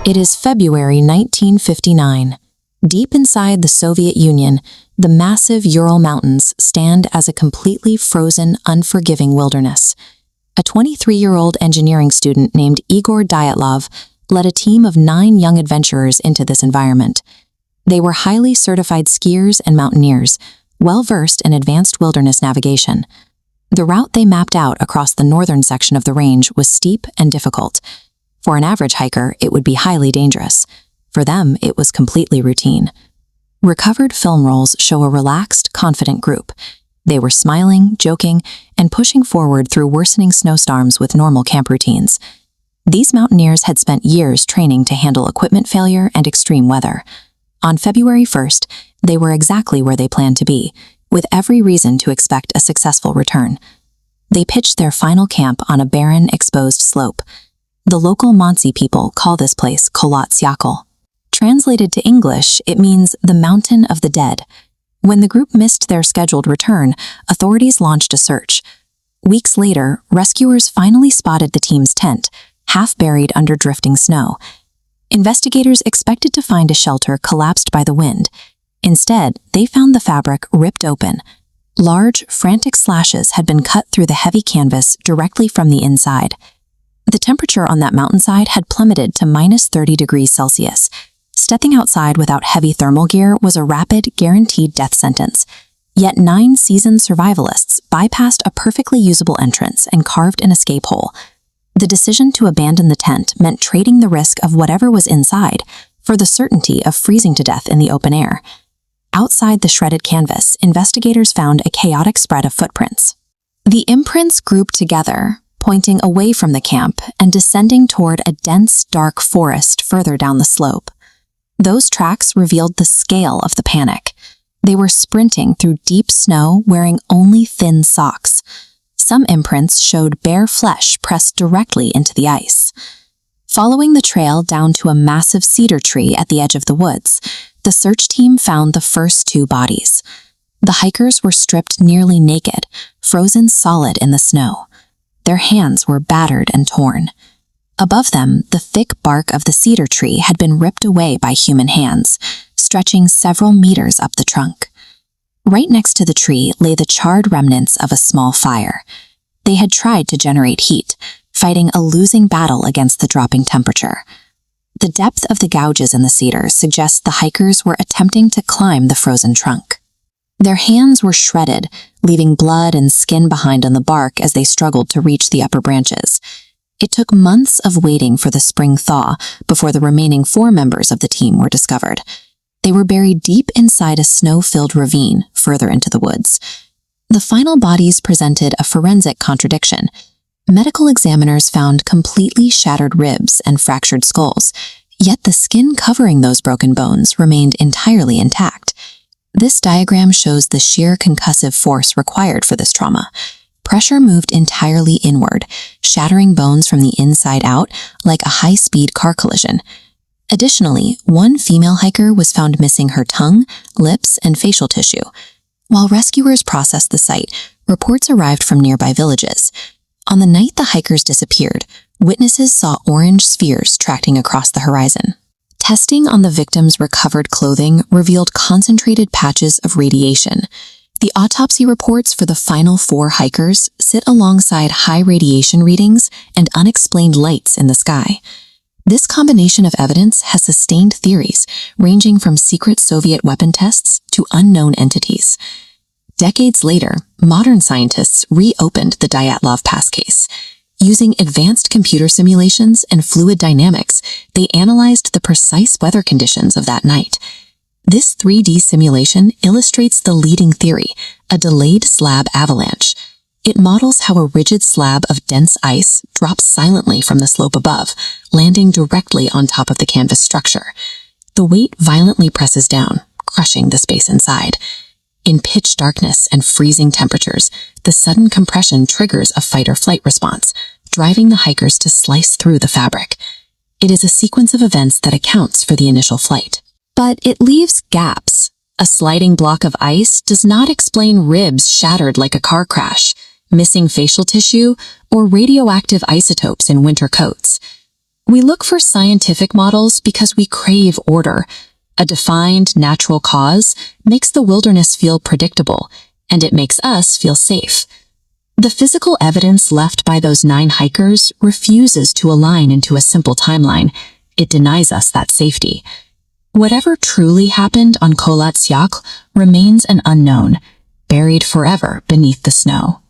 It is February 1959. Deep inside the Soviet Union, the massive Ural Mountains stand as a completely frozen, unforgiving wilderness. A 23-year-old engineering student named Igor Dyatlov led a team of 9 young adventurers into this environment. They were highly certified skiers and mountaineers, well-versed in advanced wilderness navigation. The route they mapped out across the northern section of the range was steep and difficult. For an average hiker, it would be highly dangerous. For them, it was completely routine. Recovered film rolls show a relaxed, confident group. They were smiling, joking, and pushing forward through worsening snowstorms with normal camp routines. These mountaineers had spent years training to handle equipment failure and extreme weather. On February 1st, they were exactly where they planned to be, with every reason to expect a successful return. They pitched their final camp on a barren, exposed slope. The local Mansi people call this place Kholat Syakhl. Translated to English, it means the mountain of the dead. When the group missed their scheduled return, authorities launched a search. Weeks later, rescuers finally spotted the team's tent, half buried under drifting snow. Investigators expected to find a shelter collapsed by the wind. Instead, they found the fabric ripped open. Large, frantic slashes had been cut through the heavy canvas directly from the inside. The temperature on that mountainside had plummeted to -30 degrees Celsius. Stepping outside without heavy thermal gear was a rapid, guaranteed death sentence. Yet 9 seasoned survivalists bypassed a perfectly usable entrance and carved an escape hole. The decision to abandon the tent meant trading the risk of whatever was inside for the certainty of freezing to death in the open air. Outside the shredded canvas, investigators found a chaotic spread of footprints. The imprints grouped together, pointing away from the camp and descending toward a dense, dark forest further down the slope. Those tracks revealed the scale of the panic. They were sprinting through deep snow wearing only thin socks. Some imprints showed bare flesh pressed directly into the ice. Following the trail down to a massive cedar tree at the edge of the woods, the search team found the first 2 bodies. The hikers were stripped nearly naked, frozen solid in the snow. Their hands were battered and torn. Above them, the thick bark of the cedar tree had been ripped away by human hands, stretching several meters up the trunk. Right next to the tree lay the charred remnants of a small fire. They had tried to generate heat, fighting a losing battle against the dropping temperature. The depth of the gouges in the cedar suggests the hikers were attempting to climb the frozen trunk. Their hands were shredded, leaving blood and skin behind on the bark as they struggled to reach the upper branches. It took months of waiting for the spring thaw before the remaining 4 members of the team were discovered. They were buried deep inside a snow-filled ravine further into the woods. The final bodies presented a forensic contradiction. Medical examiners found completely shattered ribs and fractured skulls, yet the skin covering those broken bones remained entirely intact. This diagram shows the sheer concussive force required for this trauma. Pressure moved entirely inward, shattering bones from the inside out like a high-speed car collision. Additionally, 1 female hiker was found missing her tongue, lips, and facial tissue. While rescuers processed the site, reports arrived from nearby villages. On the night the hikers disappeared, witnesses saw orange spheres tracking across the horizon. Testing on the victims' recovered clothing revealed concentrated patches of radiation. The autopsy reports for the final 4 hikers sit alongside high radiation readings and unexplained lights in the sky. This combination of evidence has sustained theories ranging from secret Soviet weapon tests to unknown entities. Decades later, modern scientists reopened the Dyatlov Pass case. Using advanced computer simulations and fluid dynamics, they analyzed the precise weather conditions of that night. This 3D simulation illustrates the leading theory, a delayed slab avalanche. It models how a rigid slab of dense ice drops silently from the slope above, landing directly on top of the canvas structure. The weight violently presses down, crushing the space inside. In pitch darkness and freezing temperatures, the sudden compression triggers a fight-or-flight response, driving the hikers to slice through the fabric. It is a sequence of events that accounts for the initial flight. But it leaves gaps. A sliding block of ice does not explain ribs shattered like a car crash, missing facial tissue, or radioactive isotopes in winter coats. We look for scientific models because we crave order. A defined natural cause makes the wilderness feel predictable, and it makes us feel safe. The physical evidence left by those 9 hikers refuses to align into a simple timeline. It denies us that safety. Whatever truly happened on Kholat Syakhl remains an unknown, buried forever beneath the snow.